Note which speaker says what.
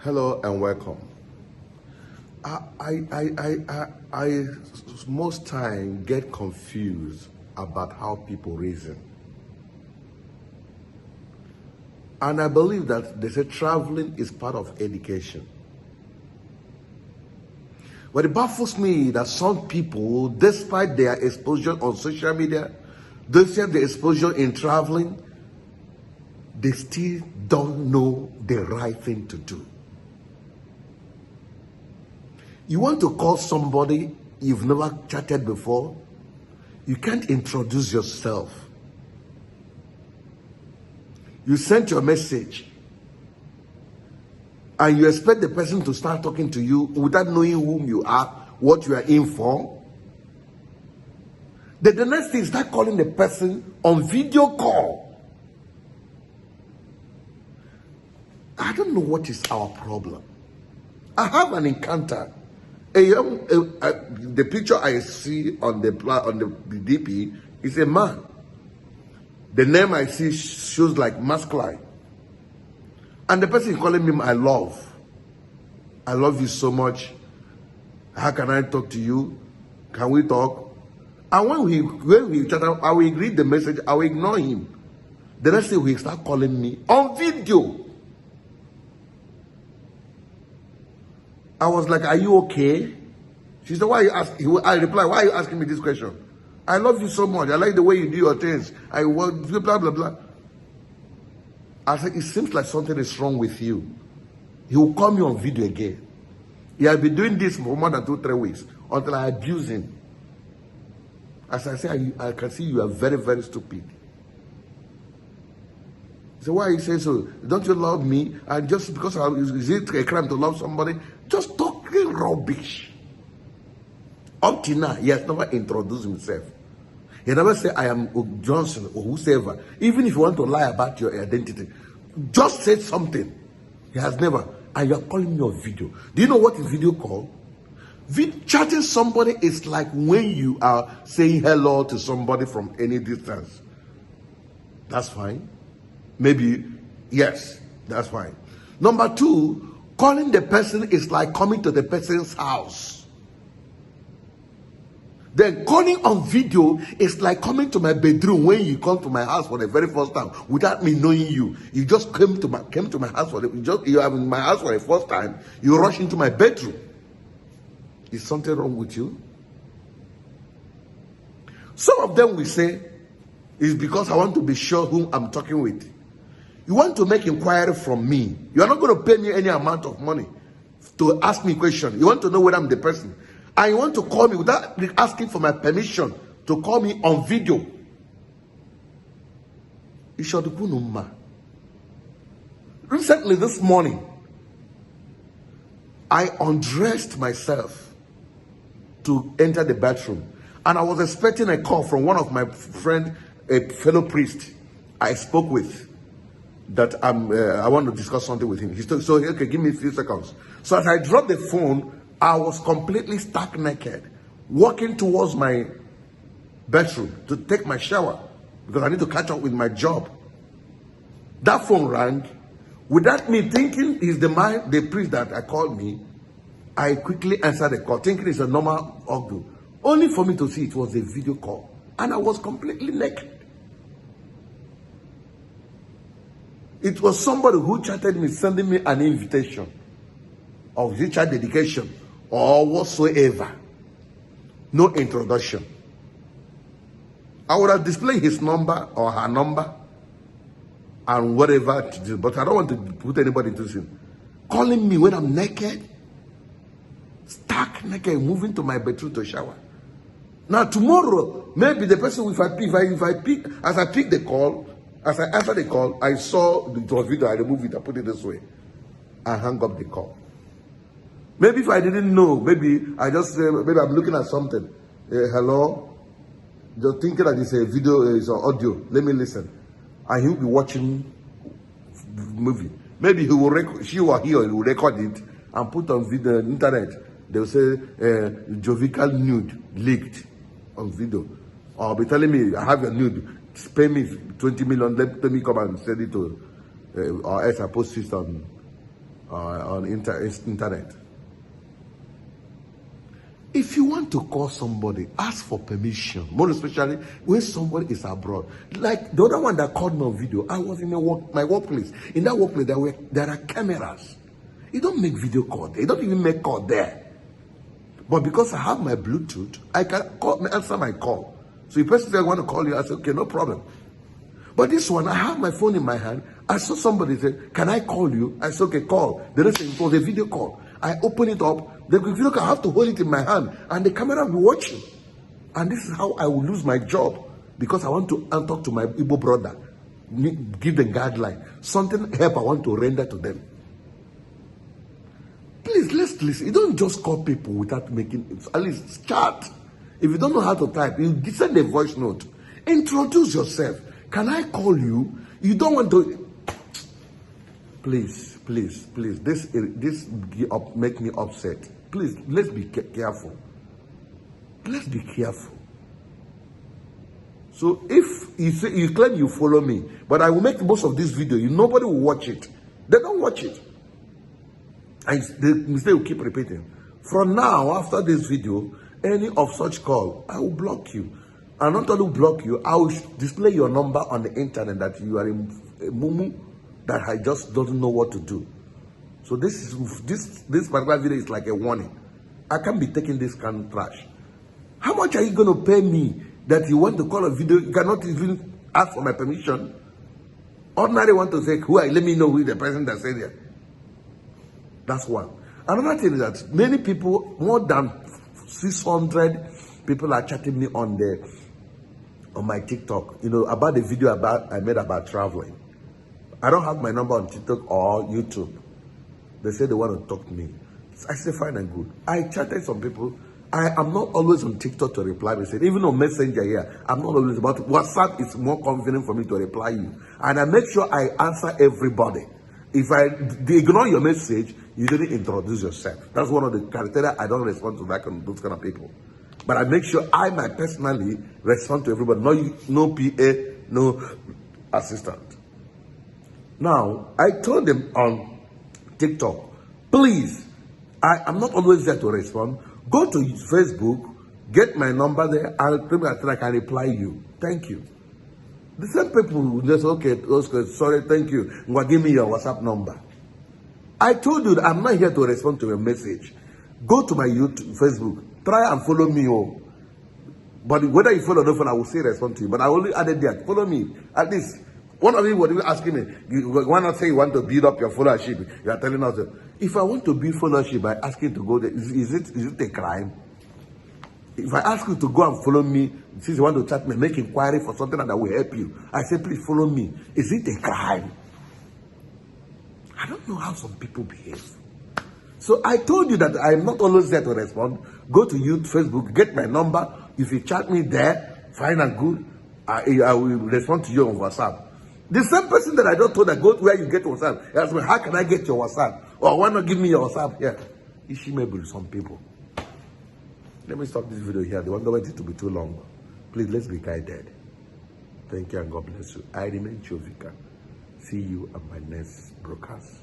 Speaker 1: Hello and welcome. I most time get confused about how people reason. And I believe that they say traveling is part of education. But it baffles me that some people, despite their exposure on social media, despite their exposure in traveling, they still don't know the right thing to do. You want to call somebody you've never chatted before, you can't introduce yourself. You sent your message and you expect the person to start talking to you without knowing whom you are, what you are in for. The next thing is start calling the person on video call. I don't know what is our problem. I have an encounter. The picture I see on the DP is a man. The name I see shows like masculine. And the person is calling me, I love you so much. How can I talk to you? Can we talk? And when we chat, I will read the message, I will ignore him. The next thing, he start calling me on video. I was like, are you okay? She said, why are you asking? I replied, why are you asking me this question? I love you so much. I like the way you do your things. I want blah, blah, blah. I said, it seems like something is wrong with you. He will call me on video again. He has been doing this for more than 2-3 weeks until I abuse him. As I say, I can see you are very, very stupid. So why you say so? Don't you love me? And just because is it a crime to love somebody? Just talking rubbish. Up till now, he has never introduced himself. He never said, I am Johnson or whosoever. Even if you want to lie about your identity, just say something. He has never. And you're calling me on video. Do you know what is video call? Chatting somebody is like when you are saying hello to somebody from any distance. That's fine. Maybe, yes, that's fine. Number 2, calling the person is like coming to the person's house. Then calling on video is like coming to my bedroom when you come to my house for the very first time without me knowing you. You just came to my house you are in my house for the first time. You rush into my bedroom. Is something wrong with you? Some of them will say it's because I want to be sure whom I'm talking with. You want to make inquiry from me. You are not going to pay me any amount of money to ask me a question. You want to know whether I'm the person. And you want to call me without asking for my permission to call me on video. Recently this morning, I undressed myself to enter the bathroom. And I was expecting a call from one of my friends, a fellow priest I spoke with, that I want to discuss something with him. He said, so okay, give me a few seconds. So as I dropped the phone, I was completely stark naked, walking towards my bedroom to take my shower because I need to catch up with my job. That phone rang. Without me thinking is the priest that I called me, I quickly answered the call, thinking it's a normal audio, only for me to see it was a video call. And I was completely naked. It was somebody who chatted me, sending me an invitation of teacher dedication or whatsoever. No introduction. I would have displayed his number or her number and whatever to do, but I don't want to put anybody into sin. Calling me when I'm naked, stark naked, moving to my bedroom to shower. Now tomorrow, maybe the person, as I pick the call, as I answer the call, I saw the video, I removed it, I put it this way. I hung up the call. Maybe if I didn't know, maybe I just maybe I'm looking at something. Hello? Just thinking that it's a video, it's an audio. Let me listen. And he'll be watching movie. Maybe he will she or he will record it and put on video internet. They'll say Jovical nude leaked on video. Or be telling me, I have a nude. Pay me 20 million, let me come and send it to or else I post it on on internet. If you want to call somebody, ask for permission. More especially when somebody is abroad. Like the other one that called me on video, I was in my workplace. In that workplace, there are cameras. You don't make video call there. You don't even make call there. But because I have my Bluetooth, I can answer my call. So if person says I want to call you, I say, okay, no problem. But this one, I have my phone in my hand. I saw somebody say, can I call you? I said, okay, call. The rest it was a video call. I open it up. The video call, I have to hold it in my hand. And the camera will be watching. And this is how I will lose my job. Because I want to talk to my Igbo brother. Give them guideline. Something help I want to render to them. Please, let's listen. You don't just call people without making, at least chat. If you don't know how to type, you send a voice note. Introduce yourself. Can I call you? You don't want to. Please, please, please. This make me upset. Please, let's be careful. Let's be careful. So if you say you claim you follow me, but I will make most of this video, nobody will watch it. They don't watch it. And the mistake will keep repeating. From now, after this video, any of such call, I will block you. And not only block you, I will display your number on the internet that you are in a mumu that I just doesn't know what to do. So this particular video is like a warning. I can't be taking this kind of trash. How much are you going to pay me that you want to call a video? You cannot even ask for my permission. Ordinary want to say, who are you? Let me know who the person that said it. That's one. Another thing is that many people, more than 600 people are chatting me on my TikTok, about the video I made about traveling. I don't have my number on TikTok or YouTube. They say they want to talk to me. I say fine and good. I chatted some people. I am not always on TikTok to reply message. Even on Messenger here, I'm not always about WhatsApp. It's more convenient for me to reply you. And I make sure I answer everybody. If I ignore your message, you didn't introduce yourself. That's one of the criteria. I don't respond to those kind of people. But I make sure I might personally respond to everybody. No PA, no assistant. Now, I told them on TikTok, please, I'm not always there to respond. Go to Facebook, get my number there, and I can reply you. Thank you. The same people will just, okay, sorry, thank you. Give me your WhatsApp number. I told you that I'm not here to respond to your message. Go to my YouTube, Facebook. Try and follow me. But whether you follow or don't follow, I will still respond to you. But I only added that. Follow me. At least, one of you was even asking me, why not say you want to build up your followership? You are telling us that. If I want to build followership by asking to go there, is it a crime? If I ask you to go and follow me, since you want to chat me, make inquiry for something that will help you, I say, please follow me. Is it a crime? I don't know how some people behave. So I told you that I'm not always there to respond. Go to YouTube, Facebook, get my number. If you chat me there, fine and good. I will respond to you on WhatsApp. The same person that I just told that go to where you get WhatsApp. He asked me, how can I get your WhatsApp? Or why not give me your WhatsApp here? Ishimable, some people. Let me stop this video here. They want it to be too long. Please, let's be guided. Thank you and God bless you. I remain Chovika. See you at my next broadcast.